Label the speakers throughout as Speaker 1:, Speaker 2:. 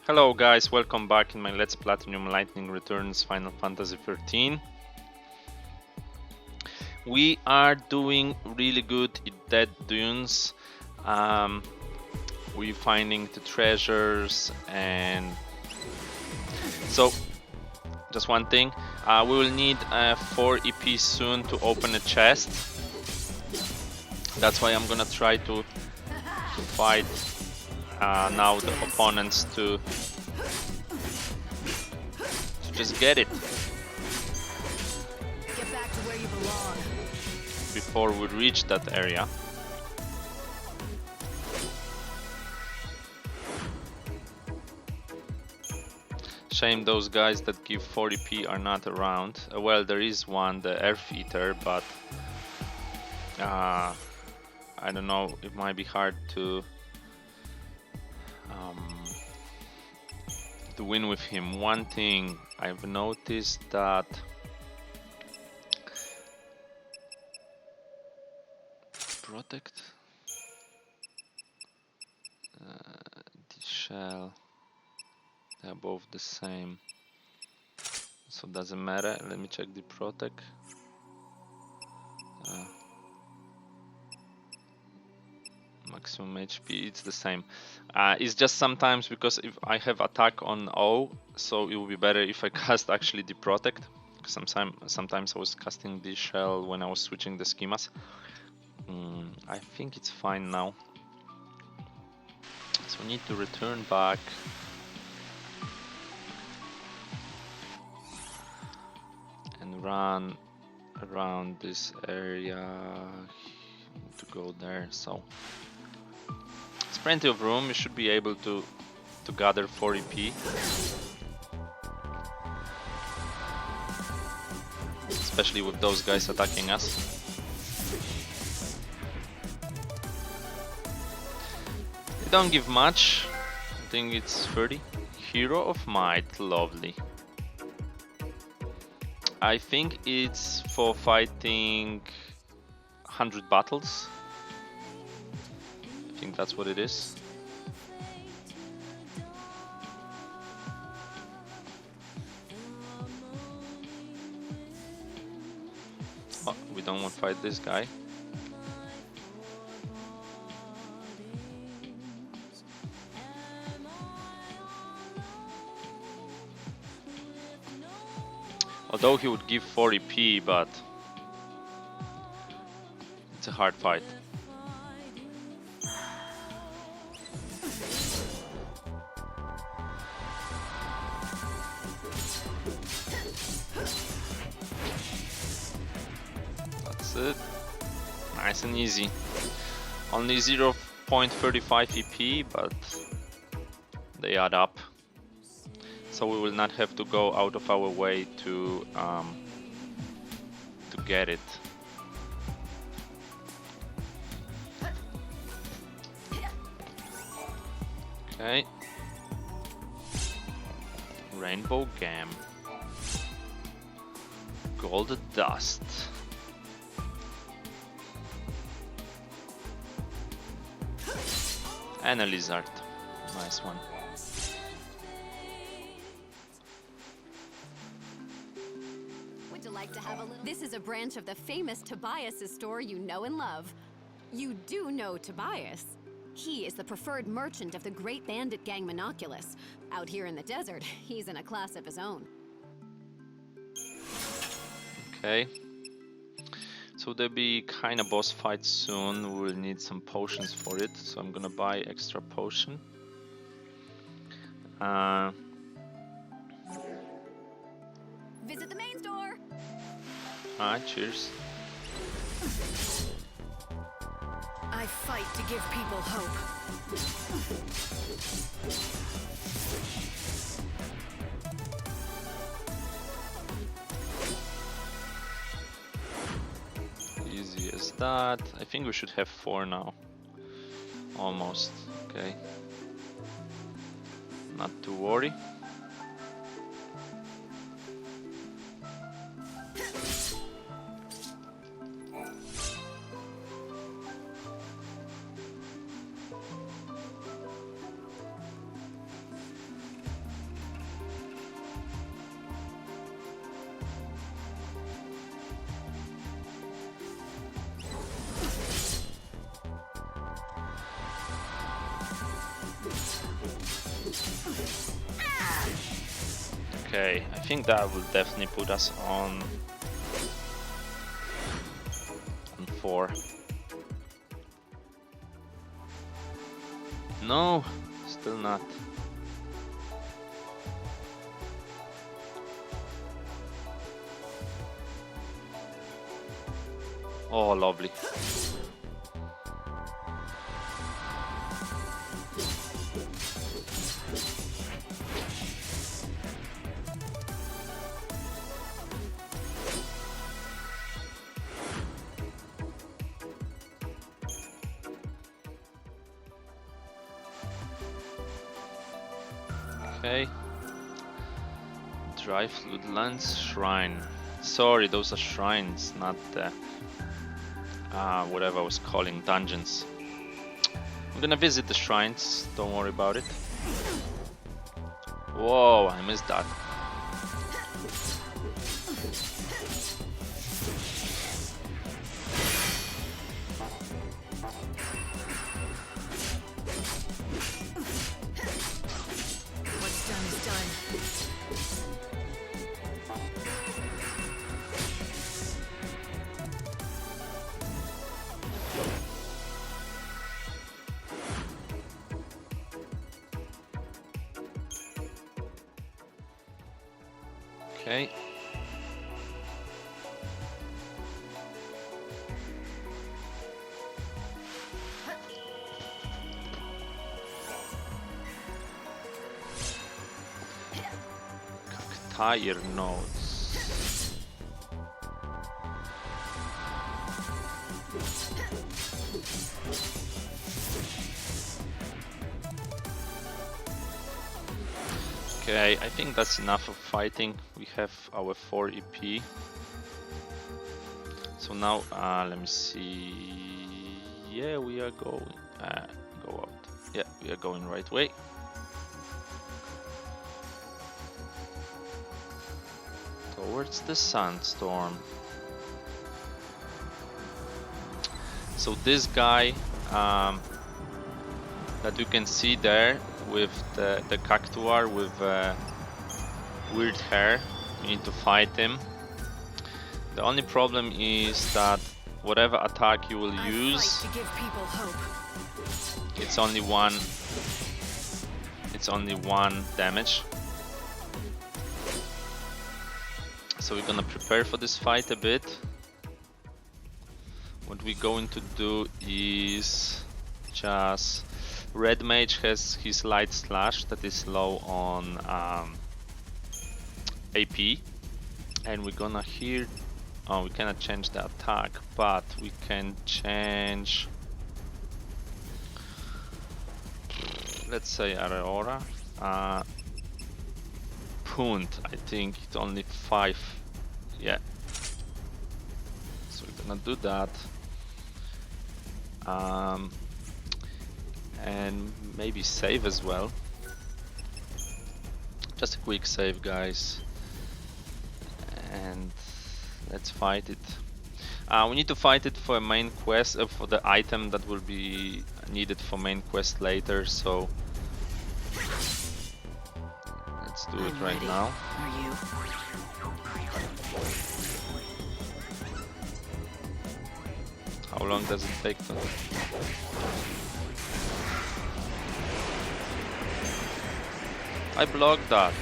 Speaker 1: Hello guys, welcome back in my Let's Platinum Lightning Returns Final Fantasy XIII. We are doing really good in Dead Dunes. We're finding the treasures, and so just one thing, we will need 4 EP soon to open a chest. That's why I'm gonna try to fight now the opponents to just get it
Speaker 2: back to where you belong
Speaker 1: before we reach that area. Shame those guys that give 40p are not around. Well, there is one, the Earth Eater, but I don't know, it might be hard to win with him. One thing I've noticed that protect the shell, they're both the same, so it doesn't matter. Let me check the protect. Maximum HP, it's the same. It's just sometimes because if I have attack on O, so it will be better if I cast actually the protect. Sometimes I was casting the shell when I was switching the schemas. I think it's fine now. So we need to return back. And run around this area to go there. So it's plenty of room. You should be able to gather 40p. Especially with those guys attacking us. They don't give much. I think it's 30. Hero of Might, lovely. I think it's for fighting 100 battles. I think that's what it is. Oh, we don't want to fight this guy. Although he would give 40p, but it's a hard fight. That's it. Nice and easy. Only 0.35 EP, but they add up. So we will not have to go out of our way to get it. Okay. Rainbow Gem. Gold Dust. And a lizard. Nice one.
Speaker 2: like to have a little. This is a branch of the famous Tobias's store you know and love. You do know Tobias. He is the preferred merchant of the great bandit gang Monoculus. Out here in the desert, he's in a class of his own.
Speaker 1: Okay. So there'll be kind of boss fight soon. We'll need some potions for it, so I'm gonna buy extra potion.
Speaker 2: Visit the main store.
Speaker 1: Alright, cheers.
Speaker 2: I fight to give people hope.
Speaker 1: Easy as that. I think we should have 4 now. Almost. Okay. Not to worry. Okay, I think that will definitely put us on 4. No, still not. Oh, lovely. Okay. Drive Ludland's Shrine. Sorry, those are shrines, not whatever I was calling dungeons. I'm gonna visit the shrines, don't worry about it. Whoa, I missed that.
Speaker 2: What's done is done.
Speaker 1: Okay. Tire nodes. Okay, I think that's enough of fighting. We have our 4 EP. So now, let me see. Yeah, we are going. Go out. Yeah, we are going right way. Towards the sandstorm. So this guy that you can see there with the cactuar with weird hair, you need to fight him. The only problem is that whatever attack you will use,
Speaker 2: To give people hope.
Speaker 1: it's only one damage. So we're gonna prepare for this fight a bit. What we're going to do is just Red Mage has his light slash that is low on AP, and we're gonna here. Oh, we cannot change the attack, but we can change. Let's say Aurora. Punt. I think it's only 5. Yeah. So we're gonna do that. And maybe save as well. Just a quick save, guys. And let's fight it. We need to fight it for a main quest, for the item that will be needed for main quest later. So let's do it right now.
Speaker 2: Are you?
Speaker 1: How long does it take to? I blocked that.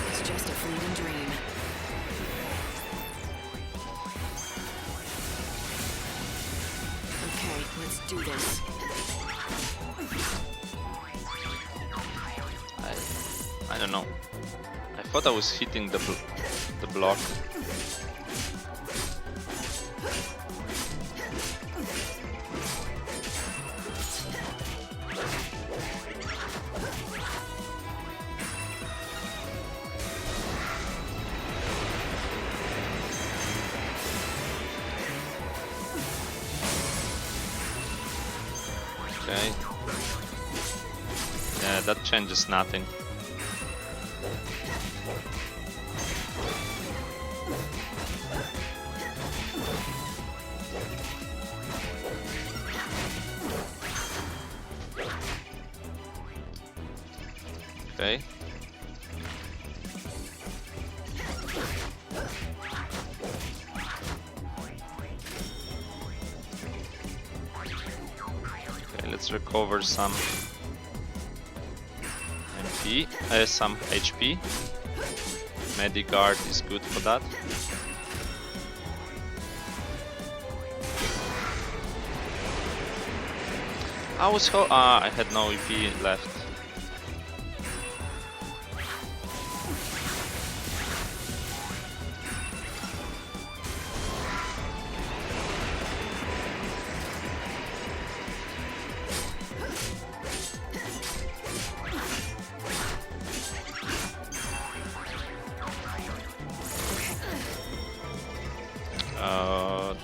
Speaker 2: It's just a fleeting dream. Okay, let's do this.
Speaker 1: I don't know. I thought I was hitting the block. Okay. Yeah, that changes nothing. let's recover some MP, some HP. Mediguard is good for that. I had no EP left.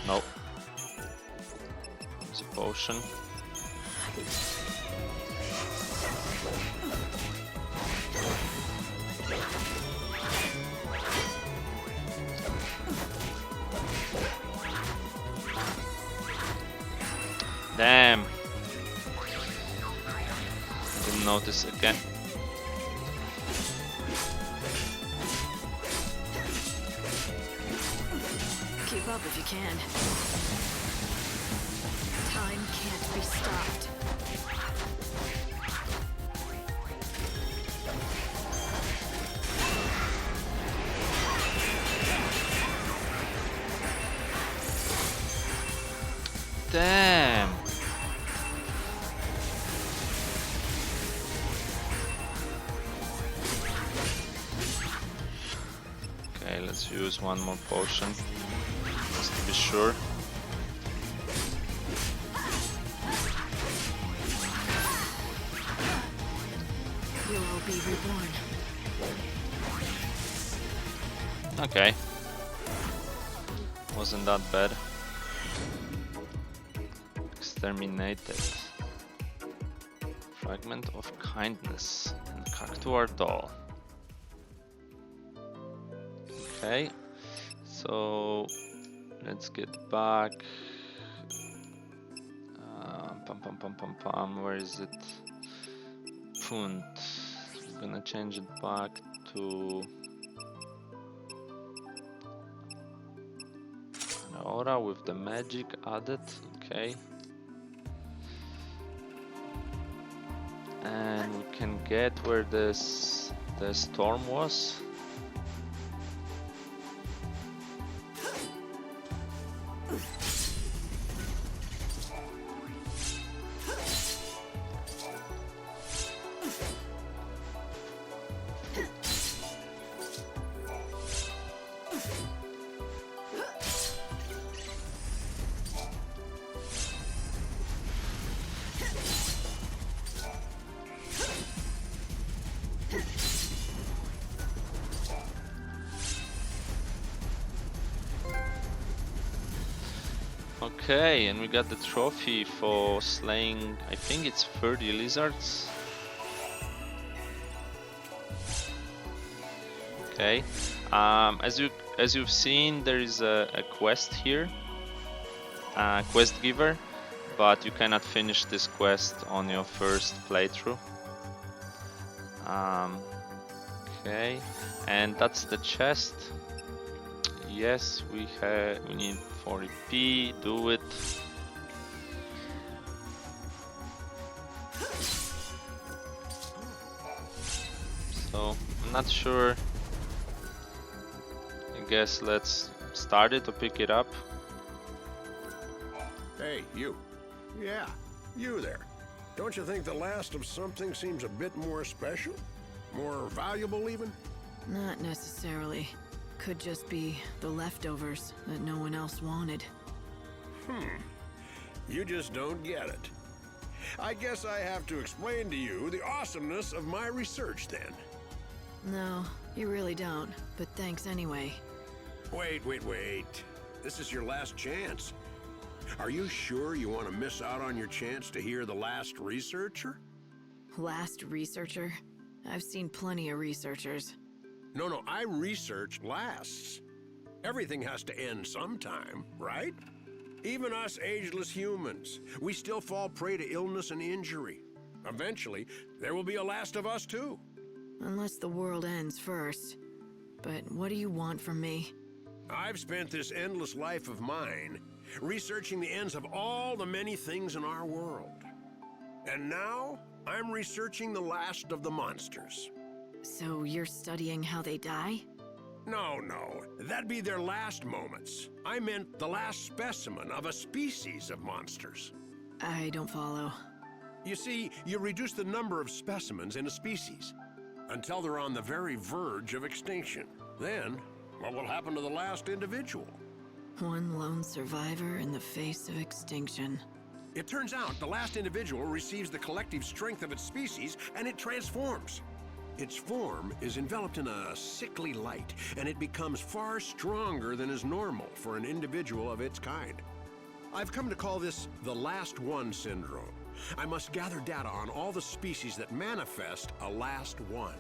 Speaker 1: No. It's a potion. Damn. Didn't notice again.
Speaker 2: Keep up if you can. Time can't be stopped.
Speaker 1: Damn. Okay, let's use one more potion just to be sure.
Speaker 2: You will be reborn.
Speaker 1: Okay. Wasn't that bad. Exterminated. Fragment of kindness and Cactuar doll. Okay, so let's get back. Where is it? Punt. I'm gonna change it back to an aura with the magic added. Okay. And we can get where the storm was. Okay, and we got the trophy for slaying, I think it's 30 lizards. Okay, as you've seen, there is a quest here, quest giver, but you cannot finish this quest on your first playthrough. Okay, and that's the chest. Yes, we need 40p, do it. So, I'm not sure. I guess let's start it or pick it up.
Speaker 3: Hey, you. Yeah, you there. Don't you think the last of something seems a bit more special? More valuable, even?
Speaker 4: Not necessarily. Could just be the leftovers that no one else wanted.
Speaker 3: You just don't get it. I guess I have to explain to you the awesomeness of my research then.
Speaker 4: No, you really don't, but thanks anyway.
Speaker 3: Wait. This is your last chance. Are you sure you want to miss out on your chance to hear the last researcher?
Speaker 4: Last researcher? I've seen plenty of researchers.
Speaker 3: No, I research lasts. Everything has to end sometime, right? Even us ageless humans, we still fall prey to illness and injury. Eventually, there will be a last of us too.
Speaker 4: Unless the world ends first. But what do you want from me?
Speaker 3: I've spent this endless life of mine researching the ends of all the many things in our world. And now, I'm researching the last of the monsters.
Speaker 4: So you're studying how they die?
Speaker 3: No, that'd be their last moments. I meant the last specimen of a species of monsters.
Speaker 4: I don't follow.
Speaker 3: You see, you reduce the number of specimens in a species until they're on the very verge of extinction. Then, what will happen to the last individual?
Speaker 4: One lone survivor in the face of extinction.
Speaker 3: It turns out the last individual receives the collective strength of its species and it transforms. Its form is enveloped in a sickly light, and it becomes far stronger than is normal for an individual of its kind. I've come to call this the Last One syndrome. I must gather data on all the species that manifest a last one.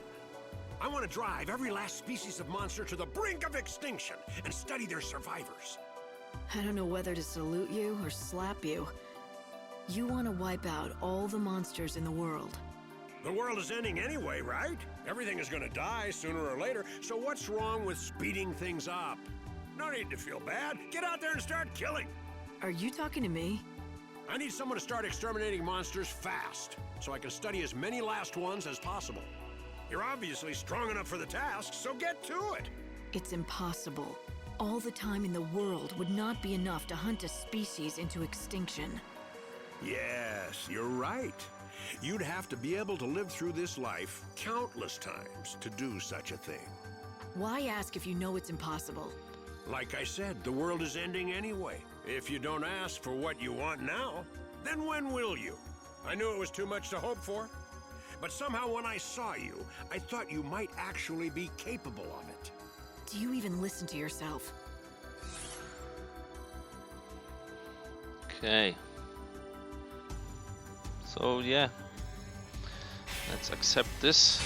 Speaker 3: I want to drive every last species of monster to the brink of extinction and study their survivors.
Speaker 4: I don't know whether to salute you or slap you. You want to wipe out all the monsters in the world.
Speaker 3: The world is ending anyway, right? Everything is going to die sooner or later, so what's wrong with speeding things up? No need to feel bad. Get out there and start killing.
Speaker 4: Are you talking to me?
Speaker 3: I need someone to start exterminating monsters fast, so I can study as many last ones as possible. You're obviously strong enough for the task, so get to it.
Speaker 4: It's impossible. All the time in the world would not be enough to hunt a species into extinction.
Speaker 3: Yes, you're right. You'd have to be able to live through this life countless times to do such a thing.
Speaker 4: Why ask if you know it's impossible?
Speaker 3: Like I said, the world is ending anyway. If you don't ask for what you want now, then when will you? I knew it was too much to hope for. But somehow when I saw you, I thought you might actually be capable of it.
Speaker 4: Do you even listen to yourself?
Speaker 1: Okay. So yeah, let's accept this,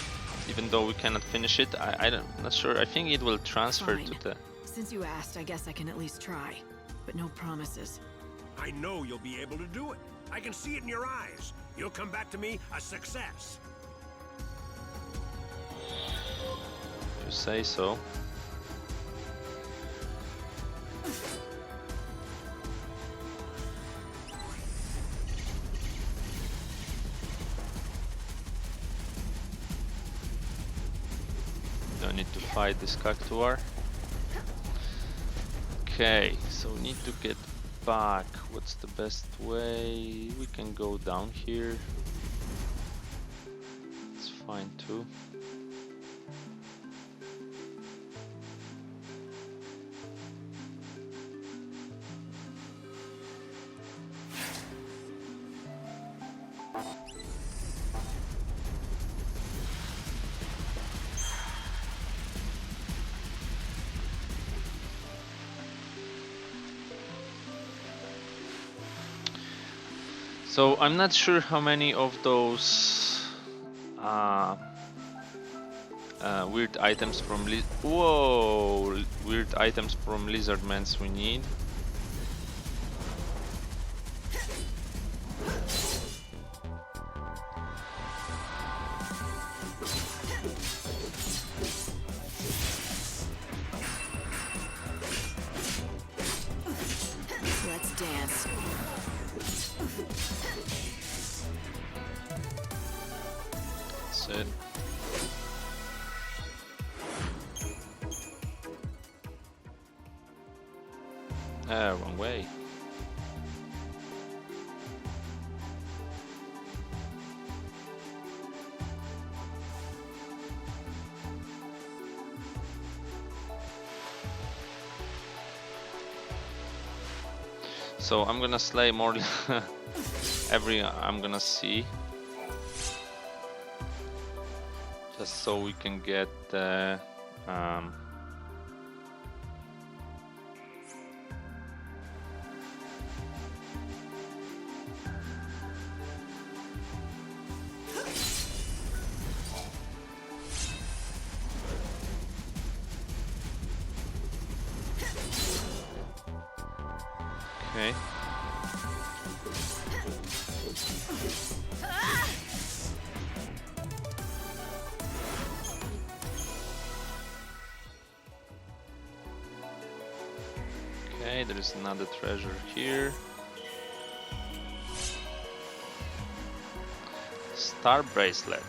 Speaker 1: even though we cannot finish it. I'm not sure. I think it will transfer
Speaker 4: Fine.
Speaker 1: to the...
Speaker 4: Since you asked, I guess I can at least try. But no promises.
Speaker 3: I know you'll be able to do it. I can see it in your eyes. You'll come back to me a success.
Speaker 1: You say so. Don't need to fight this Cactuar. Okay, so we need to get back. What's the best way? We can go down here. It's fine too. So I'm not sure how many of those weird items from weird items from Lizardmans we need.
Speaker 4: Let's dance.
Speaker 1: That's it. Wrong way. So I'm gonna slay more every I'm gonna see, just so we can get the okay. Okay, there is another treasure here. Star bracelet.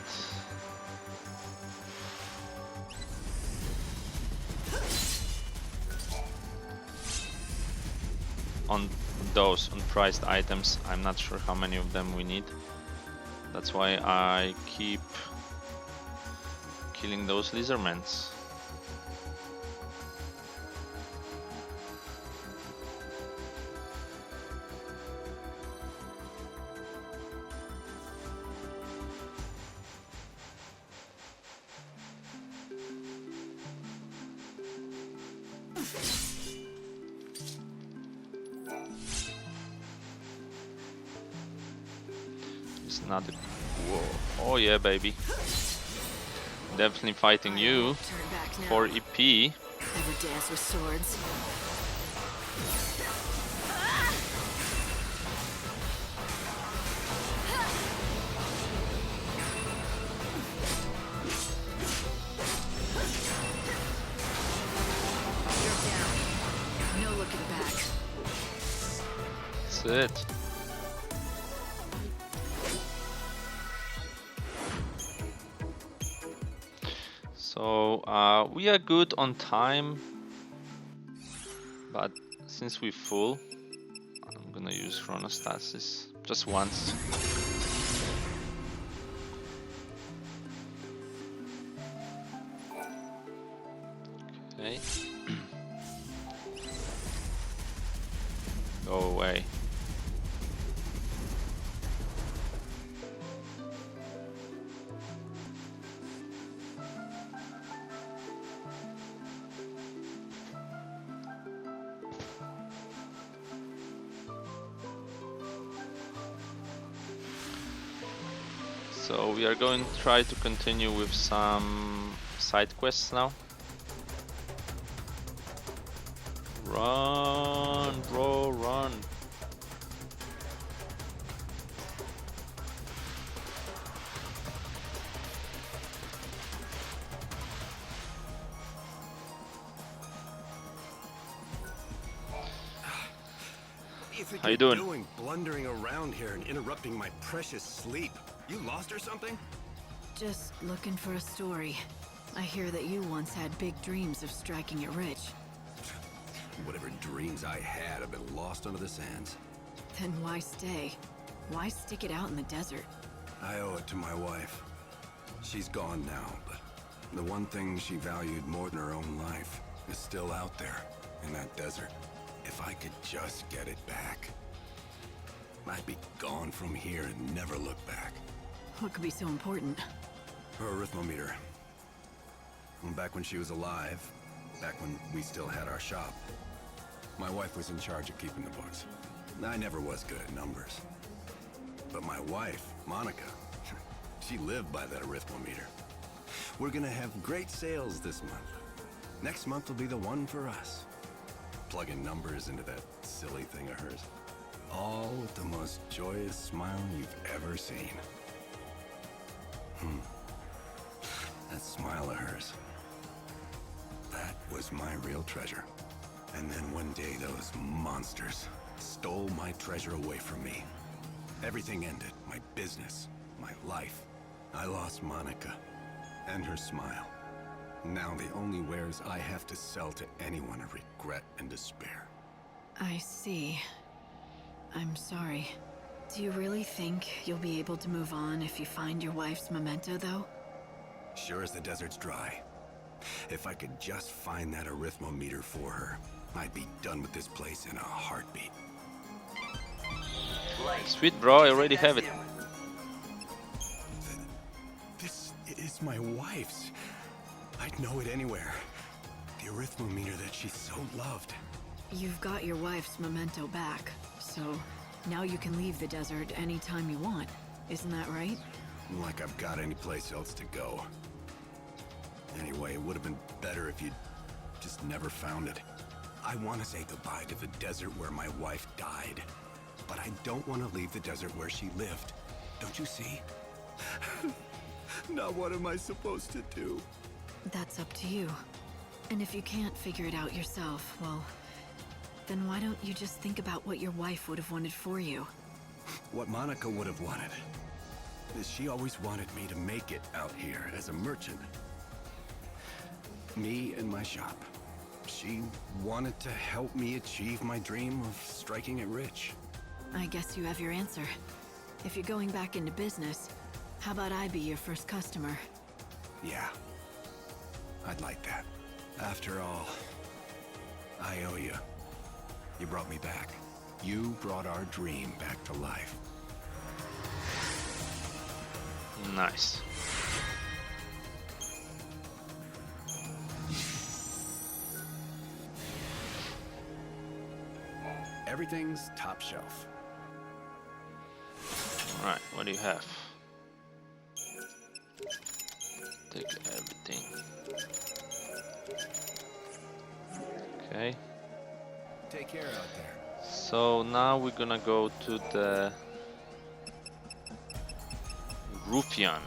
Speaker 1: On those unpriced items, I'm not sure how many of them we need. That's why I keep killing those lizardmans. Not a... Whoa. Oh yeah, baby. Definitely fighting you for EP.
Speaker 4: Ever dance with swords? You're down. No looking back.
Speaker 1: That's it. So we are good on time, but since we're full, I'm gonna use chronostasis just once. Okay. Go away. So we are going to try to continue with some side quests now. Run, bro, run. How you doing?
Speaker 3: Blundering around here and interrupting my precious sleep. You lost or something?
Speaker 4: Just looking for a story. I hear that you once had big dreams of striking it rich.
Speaker 3: Whatever dreams I had have been lost under the sands.
Speaker 4: Then why stay? Why stick it out in the desert?
Speaker 3: I owe it to my wife. She's gone now, but the one thing she valued more than her own life is still out there in that desert. If I could just get it back, I'd be gone from here and never look back.
Speaker 4: What could be so important?
Speaker 3: Her arithmometer. Back when she was alive, back when we still had our shop, my wife was in charge of keeping the books. I never was good at numbers. But my wife, Monica, she lived by that arithmometer. We're gonna have great sales this month. Next month will be the one for us. Plugging numbers into that silly thing of hers. All with the most joyous smile you've ever seen. That smile of hers. That was my real treasure. And then one day those monsters stole my treasure away from me. Everything ended. My business, my life. I lost Monica and her smile. Now the only wares I have to sell to anyone are regret and despair.
Speaker 4: I see. I'm sorry. Do you really think you'll be able to move on if you find your wife's memento, though?
Speaker 3: Sure as the desert's dry. If I could just find that arithmometer for her, I'd be done with this place in a heartbeat.
Speaker 1: Sweet, bro, I already have it.
Speaker 3: This is my wife's. I'd know it anywhere. The arithmometer that she so loved.
Speaker 4: You've got your wife's memento back, so now you can leave the desert anytime you want. Isn't that right?
Speaker 3: Like I've got any place else to go. Anyway, it would have been better if you'd just never found it. I want to say goodbye to the desert where my wife died. But I don't want to leave the desert where she lived. Don't you see? Now what am I supposed to do?
Speaker 4: That's up to you. And if you can't figure it out yourself, well, then why don't you just think about what your wife would have wanted for you?
Speaker 3: What Monica would have wanted.
Speaker 5: is she always wanted me to make it out here as a merchant. Me and my shop. She wanted to help me achieve my dream of striking it rich.
Speaker 4: I guess you have your answer. If you're going back into business, how about I be your first customer?
Speaker 5: Yeah. I'd like that. After all, I owe you. You brought me back. You brought our dream back to life.
Speaker 1: Nice.
Speaker 5: Everything's top shelf.
Speaker 1: Alright, what do you have? Take everything. Okay.
Speaker 5: Take care out there.
Speaker 1: So now we're gonna go to the Ruffian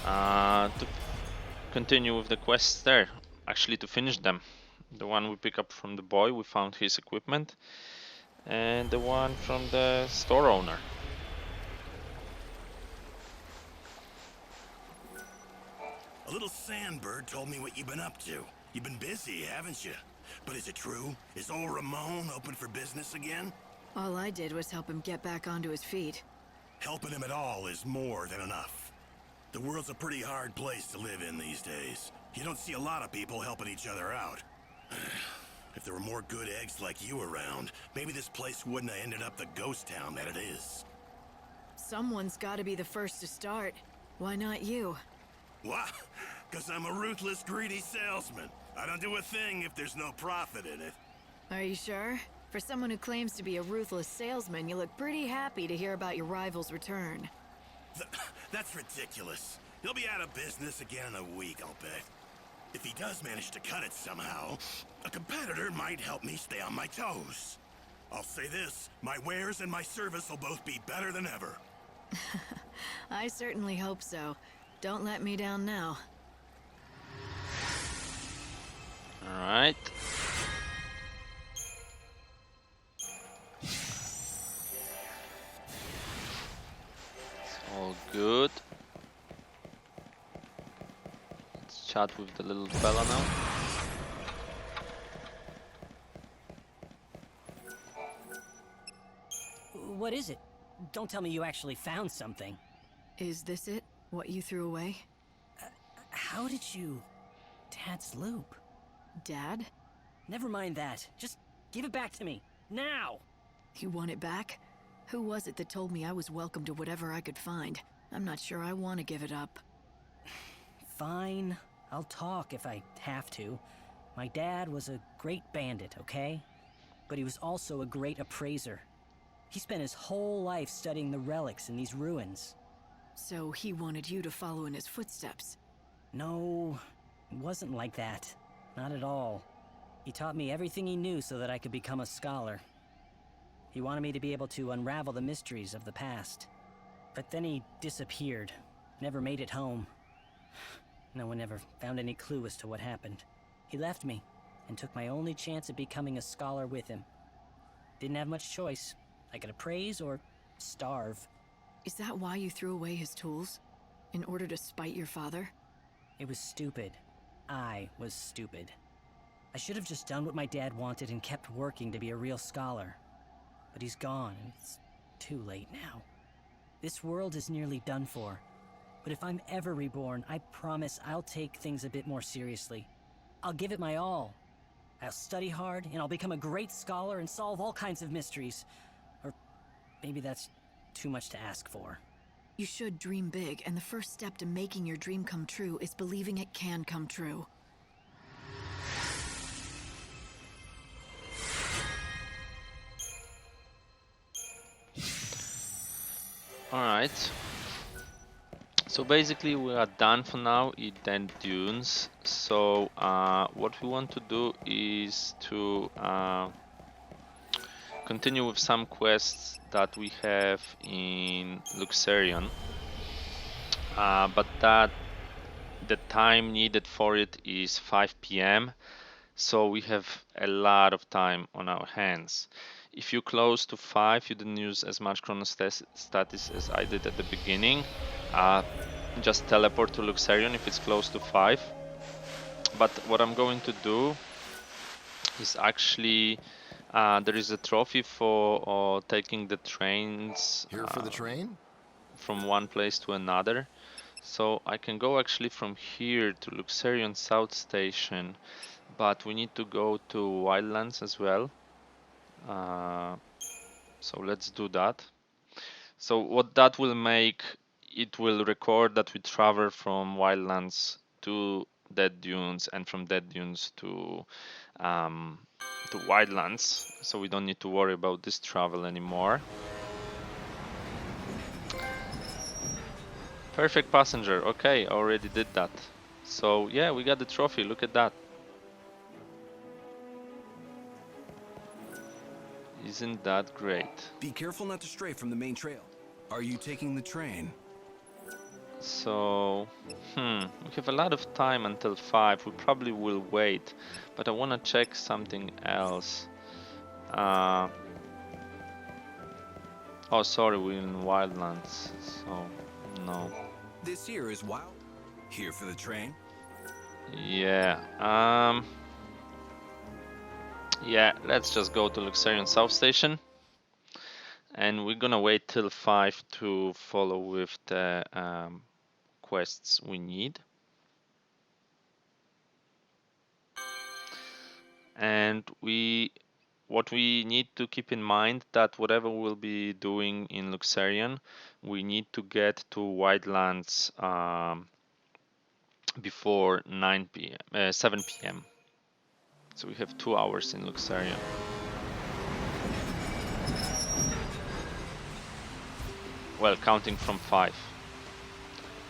Speaker 1: to continue with the quests there. Actually, to finish them. The one we pick up from the boy, we found his equipment, and the one from the store owner.
Speaker 6: A little sandbird told me what you've been up to. You've been busy, haven't you? But is it true? Is old Ramon open for business again?
Speaker 4: All I did was help him get back onto his feet.
Speaker 6: Helping him at all is more than enough. The world's a pretty hard place to live in these days. You don't see a lot of people helping each other out. If there were more good eggs like you around, maybe this place wouldn't have ended up the ghost town that it is.
Speaker 4: Someone's got to be the first to start. Why not you?
Speaker 6: Why? Because I'm a ruthless, greedy salesman. I don't do a thing if there's no profit in it.
Speaker 4: Are you sure? For someone who claims to be a ruthless salesman, you look pretty happy to hear about your rival's return.
Speaker 6: That's ridiculous. He'll be out of business again in a week, I'll bet. If he does manage to cut it somehow, a competitor might help me stay on my toes. I'll say this, my wares and my service will both be better than ever.
Speaker 4: I certainly hope so. Don't let me down now.
Speaker 1: Alright. It's all good. Let's chat with the little fella now.
Speaker 7: What is it? Don't tell me you actually found something.
Speaker 4: Is this it? What you threw away?
Speaker 7: How did you... Dad's loop?
Speaker 4: Dad?
Speaker 7: Never mind that. Just give it back to me. Now!
Speaker 4: You want it back? Who was it that told me I was welcome to whatever I could find? I'm not sure I want to give it up.
Speaker 7: Fine. I'll talk if I have to. My dad was a great bandit, okay? But he was also a great appraiser. He spent his whole life studying the relics in these ruins.
Speaker 4: So he wanted you to follow in his footsteps?
Speaker 7: No, it wasn't like that. Not at all. He taught me everything he knew so that I could become a scholar. He wanted me to be able to unravel the mysteries of the past. But then he disappeared, never made it home. No one ever found any clue as to what happened. He left me, and took my only chance at becoming a scholar with him. Didn't have much choice. I could appraise or starve.
Speaker 4: Is that why you threw away his tools? In order to spite your father?
Speaker 7: It was stupid. I was stupid. I should have just done what my dad wanted and kept working to be a real scholar. But he's gone, and it's too late now. This world is nearly done for. But if I'm ever reborn, I promise I'll take things a bit more seriously. I'll give it my all. I'll study hard, and I'll become a great scholar and solve all kinds of mysteries. Or maybe that's too much to ask for.
Speaker 4: You should dream big, and the first step to making your dream come true is believing it can come true.
Speaker 1: Alright. So basically we are done for now in the dunes. So what we want to do is to continue with some quests that we have in Luxerion. But that the time needed for it is 5 p.m. So we have a lot of time on our hands. If you close to 5, you didn't use as much chronostasis as I did at the beginning. Just teleport to Luxarion if it's close to 5. But what I'm going to do is actually there is a trophy for taking the trains
Speaker 5: Here for the train?
Speaker 1: from one place to another. So I can go actually from here to Luxarion South Station, but we need to go to Wildlands as well. So let's do that. So what that will make, it will record that we travel from Wildlands to Dead Dunes and from Dead Dunes to Wildlands. So we don't need to worry about this travel anymore. Perfect passenger. Okay, already did that. So yeah, we got the trophy. Look at that. Isn't that great?
Speaker 5: Be careful not to stray from the main trail. Are you taking the train?
Speaker 1: So, we have a lot of time until 5. We probably will wait, but I want to check something else. Oh, sorry, we're in Wildlands, so no.
Speaker 5: This here is wild. Here for the train?
Speaker 1: Yeah. Yeah, let's just go to Luxarion South Station. And we're gonna wait till 5 to follow with the quests we need. And what we need to keep in mind that whatever we'll be doing in Luxarion, we need to get to Wildlands before 7 p.m. So we have 2 hours in Luxarion. Well, counting from 5.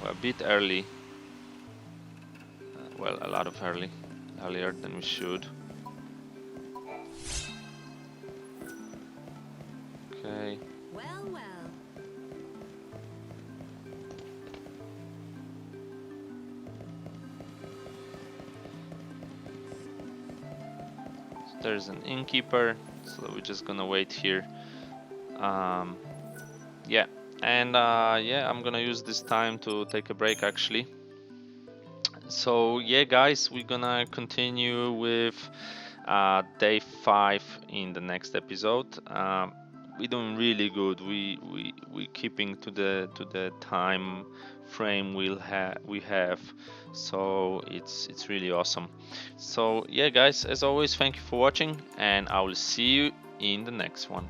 Speaker 1: We're a bit early. Well, a lot of earlier than we should. Okay.
Speaker 2: Well, well.
Speaker 1: So there's an innkeeper, so we're just gonna wait here. Yeah, and yeah, I'm gonna use this time to take a break actually. So yeah, guys, we're gonna continue with day 5 in the next episode. We're doing really good. We keeping to the time frame we have, so it's really awesome. So yeah, guys, as always, thank you for watching, and I will see you in the next one.